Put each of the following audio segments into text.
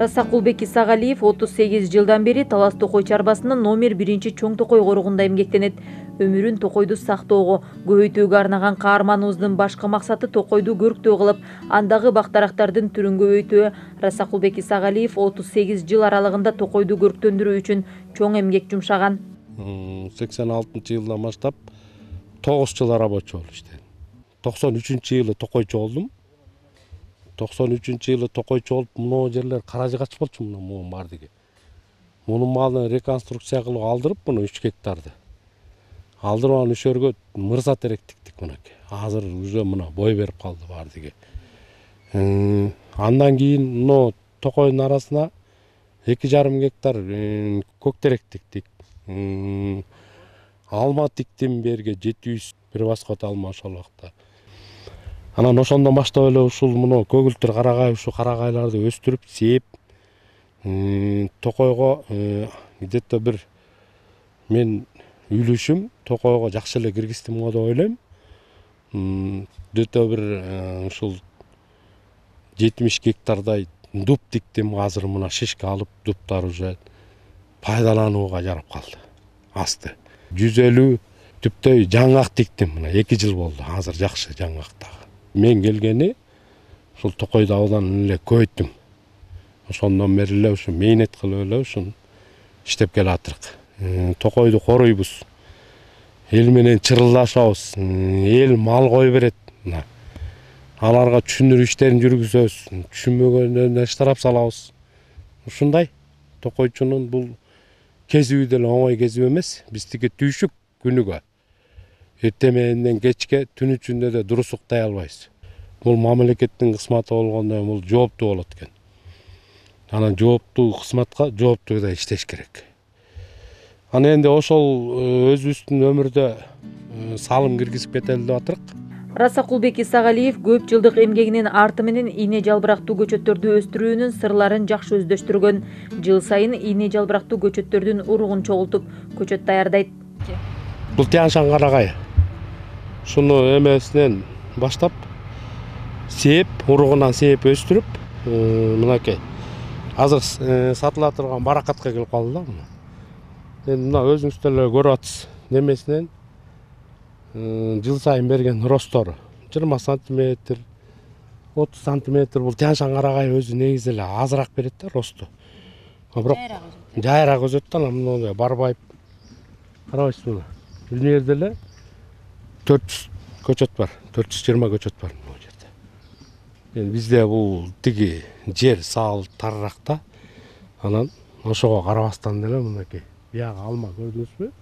Расакулбек Исагалиев 38 жылдан бери Талас Токой чарбасынын номер 1 чоң токой коругунда эмгектенет. Өмүрүн токойду сактоого, көбөйтүүгө арнаган каарманыбыздын башкы максаты токойду көрктөө кылып, андагы бактарактардын түрүн көбөйтүү. Расакулбек Исагалиев 38 жыл аралыгында токойду көрктөндүрүү үчүн чоң эмгек жумшаган. 86-жылдан баштап 9 жыл рабочий болуп иштедим. 93-жылы токойчу болдум. 93-жылы токойчу болуп, мына жерлер каражы качып болчу, мына бардыгы. Мунун малын реконструкция кылып алдырып, мына 3 гектарды. Алдырып аны үшөргө мырза терек тиктик мынакей. Азыр уже мына бой берип калды бардыгы. Андан кийин мына токойдун арасына 2,5 гектар көк терек тиктик. Алма тиктим берге 700 бир баскот алма ошол убакта. Анан ошондон баштап эле ушул мына көгүлтүр карагай, ушу карагайларды өстүрүп, сээп, токойго где-то бир мен үлүшүм токойго жакшы эле киргиздим го деп ойлойм. Где-то бир ушул 70 гектардай дуб тиктим. Азыр мына шишке алып, дубтар уже пайдаланууга жарап калды. Асты. 150 түптөй жаңгак тиктим. Мына 2 жыл болду. Азыр жакшы жаңгактагы. Мен келгени ушул токойду абдан эле көбөйттүм. Ошондон бери эле ушу мээнет кылып эле ушун иштеп келатырык. Токойду коруйбуз. Эл менен чырылдашабыз. Эл мал кой берет. Аларга түшүндүрүү иштерин жүргүзөбүз. Түшүнбөгөндөрүнө штраф салабыз. Ушундай токойчунун бул кесиби деле оңой кесип эмес. Биздики түйшүк күнүгө. Эртең менен кечке түн ичинде да дурус уктай албайбыз. Бул мамлекеттин кызматы болгондо бул жооптуу болот экен. Анан жооптуу кызматка жооптуу да иштеш керек. Анан энди ошол өзүбүздүн өмүрдө салым киргизип кетели деп атырык. Расакулбек Исагалиев көп жылдык эмгегинин арты менен ийне жалбырактуу көчөттөрдү өстүрүүнүн сырларын жакшы өздөштүргөн. Жыл сайын ийне жалбырактуу көчөттөрдүн уругун чогултуп, көчөт даярдайт. Бул Тяншан карагай. Шуну эмесинен баштап сээп, уругунан сээп өстүрүп, мынакей. Азыр сатыла турган баракатка келип калды да. Эми мына өзүңүздөр эле көрүп атсыз. Немесинен жыл сайын берген ростору 20 сантиметр, 30 сантиметр. Бул Тяншан карагай өзү негизи эле азыраак берет да росту. Бирок жайраак өсөт да, мына барбайып. Карабайсыз мына. Бул жерде эле 400 көчөт бар, 420 көчөт бар бул жерде. Эми бизде бул тиги жер сал тарыракта. Анан ошого карабастан деле мынакей бияга алма көрдүңүзбү?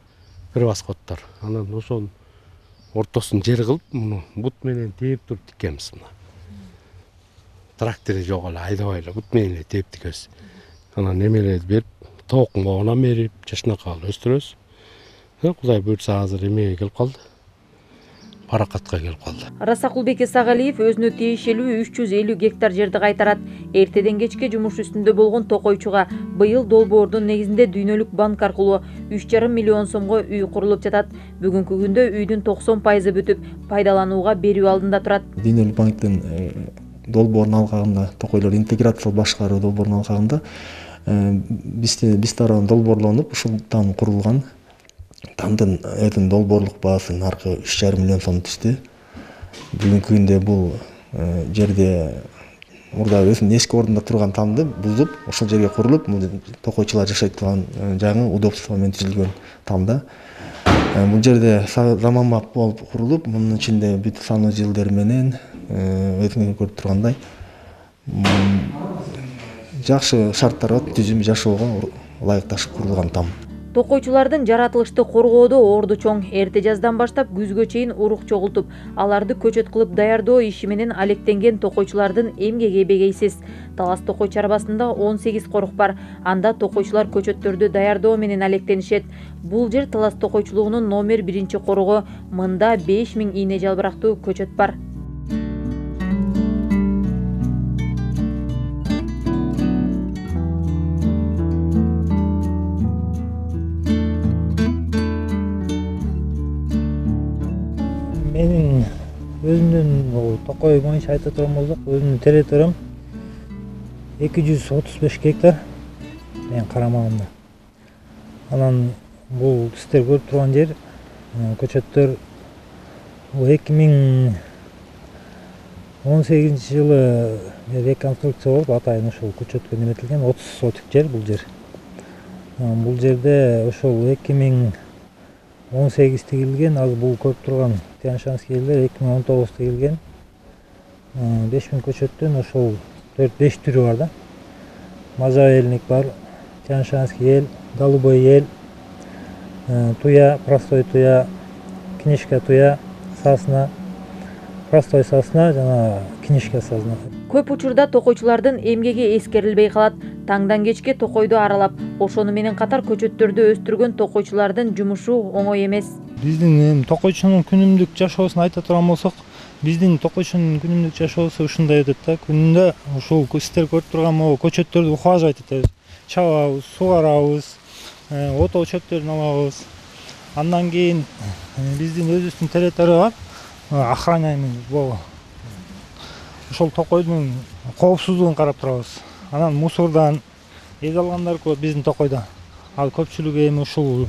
Бир баскоттор. Анан ошонун ортосун жер кылып, муну бут менен тээп туруп тиккенбиз мына. Трактори жок эле айдабай эле бут менен эле тээп тикебиз. Анан эмелерди берип, тоокумгонан берип, чечнокка өстүрөбүз. Кудай буйрса азыр эмеге келип калды. Баракатка келип калды. Расакулбек Исагалиев өзүнө тиешелүү 350 гектар жерди кайтарат. Эртеден кечке жумуш үстүндө болгон токойчуга быйыл долбоордун негизинде дүйнөлүк банк аркылуу 3,5 миллион сомго үй курулуп жатат. Бүгүнкү күндө үйдүн 90% бүтүп, пайдаланууга берүү алдында турат. Дүйнөлүк банктын долбоорунун алкагында, токойлор интеграциялык башкаруу долбоорунун алкагында биз тарабынан долбоорлонуп, ушул там курулган. Тамдын долбоорлук баасы наркы 3,5 миллион сом түштү. Бүгүнкү күндө бул жерде мурда өзүнүн эски ордунда турган тамды бузуп, ошол жерге курулуп, токойчулар жашайт турган жагы удобство менен түзүлгөн тамда. Бул жерде заманбап болуп курулуп, мунун ичинде бүт санузелдер менен өзүңүз көрүп тургандай жакшы шарттарга түзүм жашоого ылайыкташып курулган там. Токойчулардын жаратылышты коргоодо орду чоң. Эрте жаздан баштап күзгө чейин урук чогултуп, аларды көчөт кылып даярдоо иши менен алектенген токойчулардын эмгеги эбегейсиз. Талас Токой чарбасында 18 корук бар. Анда токойчулар көчөттөрдү даярдоо менен алектенишет. Бул жер Талас токойчулугунун номер 1 коругу. Мында 5000 ийне жалбырактуу көчөт бар. Менин өзүмдүн токой боюнча айта турган болсок, өзүмдүн территориям 235 гектар менин карамагымда. Анан бул сиздер көрүп турган жер көчөттөр 2018 жылы реконструкция болуп атайын ошол көчөткө неметилген 30 сотик жер бул жер. Бул жерде ошол 2018 тигилген, азыр бул көрүп турган Тянь-Шанский элдер 2019 тигилген 5000 көчөттөн ошол 4-5 түрү бар да. Можжаелник бар, Тянь-Шанский ел, голубой ел, туя, простой туя, книжка туя, сасна, простой сасна жана книжка сасна. Көп учурда токойчулардын эмгеги эскерилбей калат. Таңдан кечке токойду аралап, ошону менен катар көчөттөрдү өстүргөн токойчулардын жумушу оңой эмес. Биздин токойчунун күнүмдүк жашоосун айта турган болсок, биздин токойчунун күнүмдүк жашоосу ушундай өтөт да. Күнүндө ушул сиздер көрүп турган могу көчөттөрдү ухаживать этебиз. Чабабыз, сугарабыз, отоо чөптөрүн алабыз. Андан кийин биздин өзүбүздүн территория бар, охраняемый боло. Ошол токойдун коопсуздугун карап турабыз. Анан мусордан эз алгандар көп биздин токойдо. Ал көпчүлүгү эми ушул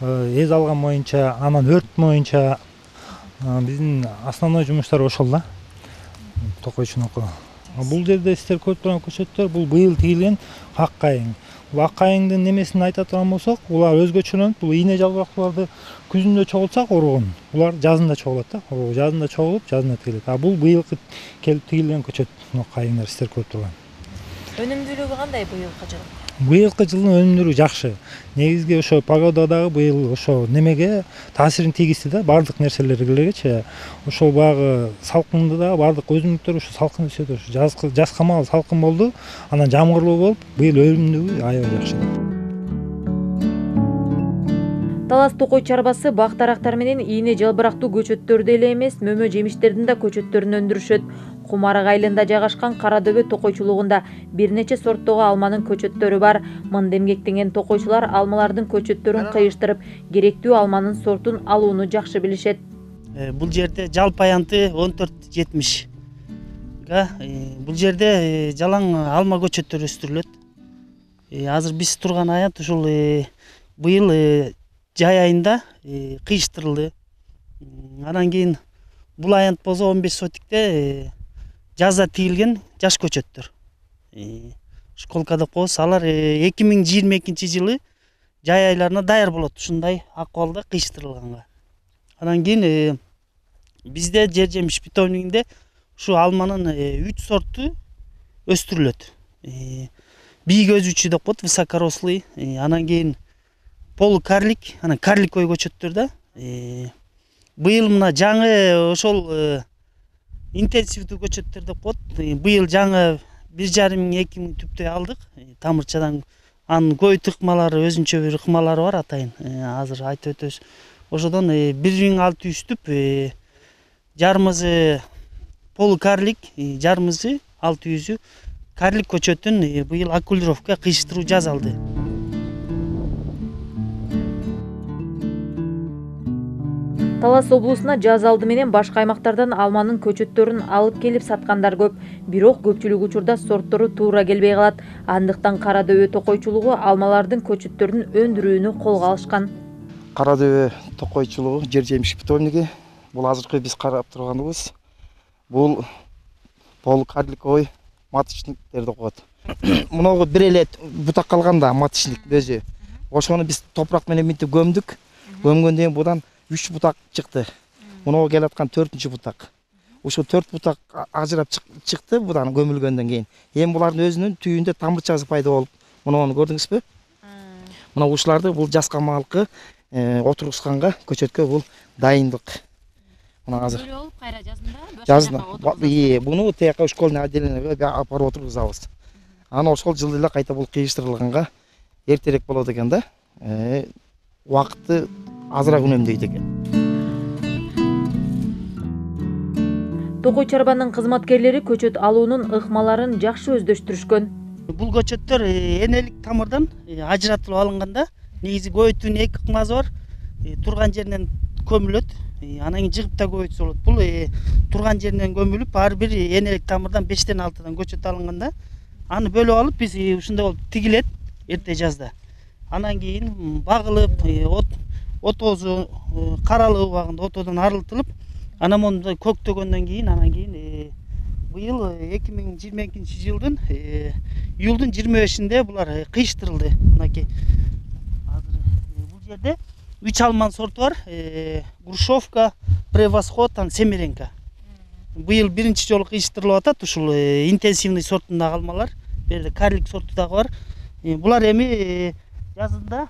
эз алган боюнча, анан өрт боюнча биздин основной жумуштар ошол да. Токойчунуку. Бул жерде сиздер көрүп турган көчөттөр бул быйыл тигилген аккайың. Бул аккайыңдын немесин айта турган болсок, булар өзгөчөлөнүп, бул ийне жалбырактууларды күзүндө чогултсак ургун. Булар жазында чогулат да. Жазында чогулуп, жазында тигилет. Бул быйылкы келип тигилген көчөт, аккайыңдар сиздер көрүп турган. Өнүмдүүлүгү кандай быйылкы жыл? Быйылкы жылдын өнүмдүүлүгү жакшы. Негизги ошо погодадагы быйыл ошо немеге таасирин тийгизди да, бардык нерселергечи. Ошол баягы салкынды да бардык өсүмдүктөр ошо салкын өсөт. Жаз камал салкын болду, анан жамгырлуу болуп, быйыл өнүмдүүлүгү аябай жакшы. Талас токой чарбасы бак-дарактар менен ийне жалбырактуу көчөттөрдү эле эмес, мөмө жемиштердин да көчөттөрүн өндүрүшөт. Кумарык айылында жайгашкан Кара Дөбө токойчулугунда бир нече сорттогу алманын көчөттөрү бар. Мында эмгектенген токойчулар алмалардын көчөттөрүн кыйыштырып, керектүү алманын сортун алууну жакшы билишет. Бул жерде жалпы аянты 14-70 га. Бул жерде жалаң алма көчөттөрү өстүрүлөт. Азыр биз турган аянт ушул быйыл жай айында кыйыштырылды. Анан кийин бул аянт болсо 15 сотикте жазда тигилген жаш көчөттөр. Школка деп коебуз. Алар 2022 жылы жай айларына даяр болот. Ушундай акыбалда кыйыштырылганга. Анан кийин бизде жер жемиш питомнигинде ушу алманын 3 сорту өстүрүлөт. Бийик өзүчү деп коет, высокорослый. Анан кийин полукарлик, анан карликовый көчөттөр да. Быйыл мына жаңы ошол интенсивдүү көчөттөр деп коет. Быйыл жаңы 1,5-2 мың түптөй алдык. Тамырчадан анын көй тыкмалары, өзүнчө бир ыкмалары бар атайын. Азыр айтып өтөбүз. Ошодон 1600 түп, жарымызы полукарлик, жарымызы 600 карлик көчөтүн быйыл оккулировка кыйыштыруу жасалды. Талас облусуна жаз алды менен башка аймактардан алманын көчөттөрүн алып келип саткандар көп. Бирок көпчүлүк учурда сорттору туура келбей калат. Андыктан Кара Дөбө токойчулугу алмалардын көчөттөрүн өндүрүүнү колго алышкан. Кара Дөбө токойчулугу жер жемиш питомниги. Бул азыркы биз карап турганыбыз. Бул полукарликовый маточниктер деп коет. Муногу бир эле бутак калганда маточник өзү. Ошону биз топурак менен мынтип көмдүк. Көмгөндөн кийин будан 3 бутак чыкты. Муногу келаткан 4-чү бутак. Ошо 4 бутак ажырап чыкты будан көмүлгөндөн кийин. Эми булардын өзүнүн түйүндө тамырчасы пайда болуп, муну көрдүңүзбү? Мына ушуларды бул жаз камалкы отургусканга көчөткө бул дайындык. Мына азыр. Өлө болуп кайра жазында Буну тияка школьный отделениеге апарып отургузабыз. Анан ошол жылы эле кайта бул кыйыштырылганга эртерээк болот экен да. Убакытты азыраак үнөмдөйт экен. Токой чарбанын кызматкерлери көчөт алуунун ыкмаларын жакшы өздөштүрүшкөн. Бул көчөттөр энелик тамырдан ажыратылып алынганда негизи көйөтүүнүн 2 ыкмасы бар. Турган жеринен көмүлөт, анан кийин жыгып да көбөйтсө болот. Бул турган жеринен көмүлүп, ар бир энелик тамырдан 5-тен 6 көчөт алынганда аны бөлүп алып биз ушундай болуп тигилет эрте жазда. Анан кийин багылып, отоозу каралуу убагында отоодон арылтылып, анан мондай көктөгөндөн кийин быйыл 2022-жылдын июлдун 25-inde булар кыйыштырылды. Мынакей азыр бул жерде 3 алман сорту бар. Грушевка, Превосход, Семеренко. Быйыл биринчи жолу кыйыштырылып атат. Ушул интенсивный сортундагы алмалар. Бу жерде карлик сорту дагы бар. Булар эми жазында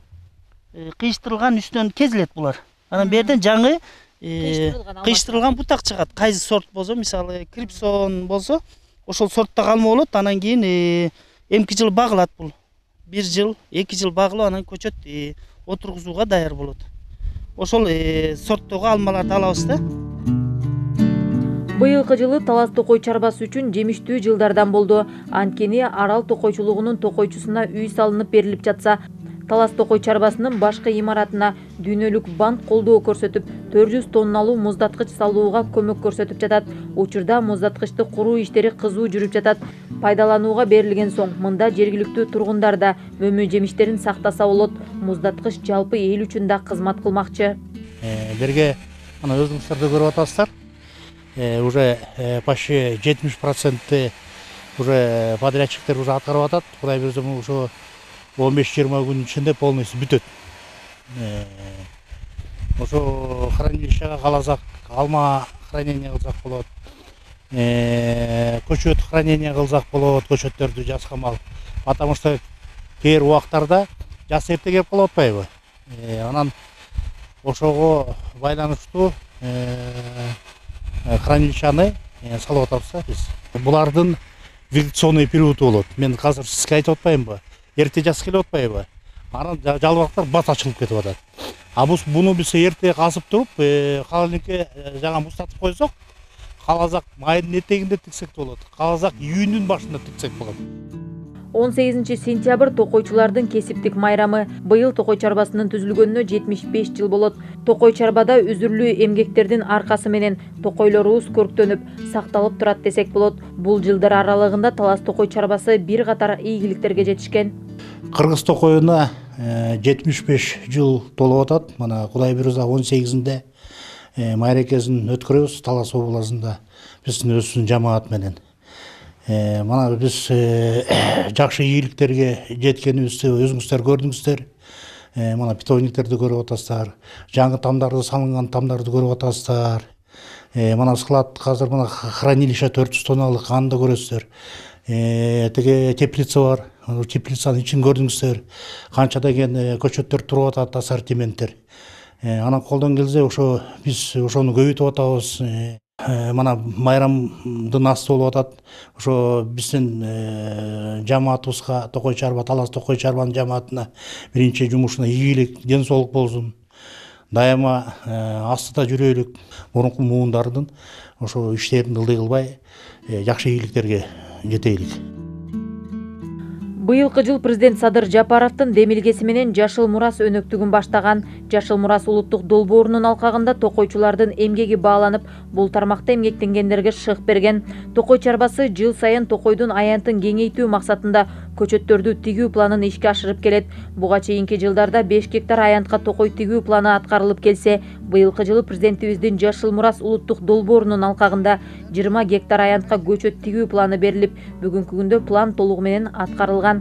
кыйыштырылган үстүнөн кезилет булар. Анан бу жерден жаңы кыйыштырылган бутак чыгат. Кайсы сорт болсо, мисалы Крипсон болсо, ошол сорттогу алма болот. Анан кийин эмки жыл багылат бул. 1 жыл, 2 жыл багылып, анан көчөт отургузууга даяр болот. Ошол сорттогу алмаларды алабыз да. Быйылкы жылы Талас токой чарбасы үчүн жемиштүү жылдардан болду. Анткени арал токойчулугунун токойчусуна үй салынып берилип жатса, Талас токой чарбасынын башкы имаратына дүйнөлүк банк колдоо көрсөтүп, 400 тонналуу муздаткыч салууга көмөк көрсөтүп жатат. Учурда муздаткычты куруу иштери кызуу жүрүп жатат. Пайдаланууга берилген соң мында жергиликтүү тургундар да мөмө жемиштерин сактаса болот. Муздаткыч жалпы эл үчүн да кызмат кылмакчы. Берге ана өзүңүздөр көрүп атасыздар. Уже почти 70% уже подрядчиктер уже аткарып атат. Кудай буйрса ушу 15-20 күн ичинде полностью бүтөт. Ошо хранилищеге каласак, алма хранение кылсак болот. Көчөт хранение кылсак болот, көчөттөрдү жаскамал. Потому что кээ убактарда жаз эрте келип калып атпайбы? Анан ошого байланыштуу хранилищаны салып атабыз биз. Булардын вегетационный периоду болот. Мен азыр сизге айтып атпаймынбы? Эрте жаз келип атпайбы? Анан жалбырактар бат ачылып кетип атат. Буну биз эрте казып туруп, холодильникке жаңа муздатып койсок, каласак майдын этегинде тиксек болот. Каласак июндун башында тиксек болот. 18-сентябрь токойчулардын кесиптик майрамы. Быйыл токой чарбасынын түзүлгөнүнө 75 жыл болот. Токой чарбада үзүрлүү эмгектердин аркасы менен токойлорубуз көрктөнүп, сакталып турат десек болот. Бул жылдар аралыгында Талас токой чарбасы бир катар ийгиликтерге жетишкен. Кыргыз токойуна 75 жыл толуп атат. Мана Кудай буйрса 18-inde майрекесин өткөрөбүз Талас областында биздин өзүбүздүн жамаат менен. Мана биз жакшы ийгиликтерге жеткенибизди өзүңүздөр көрдүңүздөр. Мана питомниктерди көрүп атасыздар. Жаңы тамдарды салынган тамдарды көрүп атасыздар. Мана склад азыр мана хранилище 400 тонналык аны да көрөсүздөр. Теге теплица бар. Теплицанын ичин көрдүңүздөр. Канча деген көчөттөр туруп атат, ассортименттер. Анан колдон келсе ошо биз ошону көбөйтүп атабыз. Мана майрамдын асты болуп атат. Ошо биздин жамаатыбызга токой чарба, Талас токой чарбанын жамаатына биринчи жумушуна ийгилик, ден соолук болсун. Дайыма астыда жүрөйлүк. Мурунку муундардын ошо иштерин ылдый кылбай жакшы ийгиликтерге жетейлик. Быйылкы жыл президент Садыр Жапаровдун демилгеси менен Жашыл Мурас өнөктүгүн баштаган. Жашыл Мурас улуттук долбоорунун алкагында токойчулардын эмгеги бааланып, бул тармакта эмгектенгендерге шык берген. Токой чарбасы жыл сайын токойдун аянтын кеңейтүү максатында көчөттөрдү тигүү планын ишке ашырып келет. Буга чейинки жылдарда 5 гектар аянтка токой тигүү планы аткарылып келсе, быйылкы жылы президентибиздин Жашыл Мурас улуттук долбоорунун алкагында 20 гектар аянтка көчөт тигүү планы берилип, бүгүнкү күндө план толугу менен аткарылган.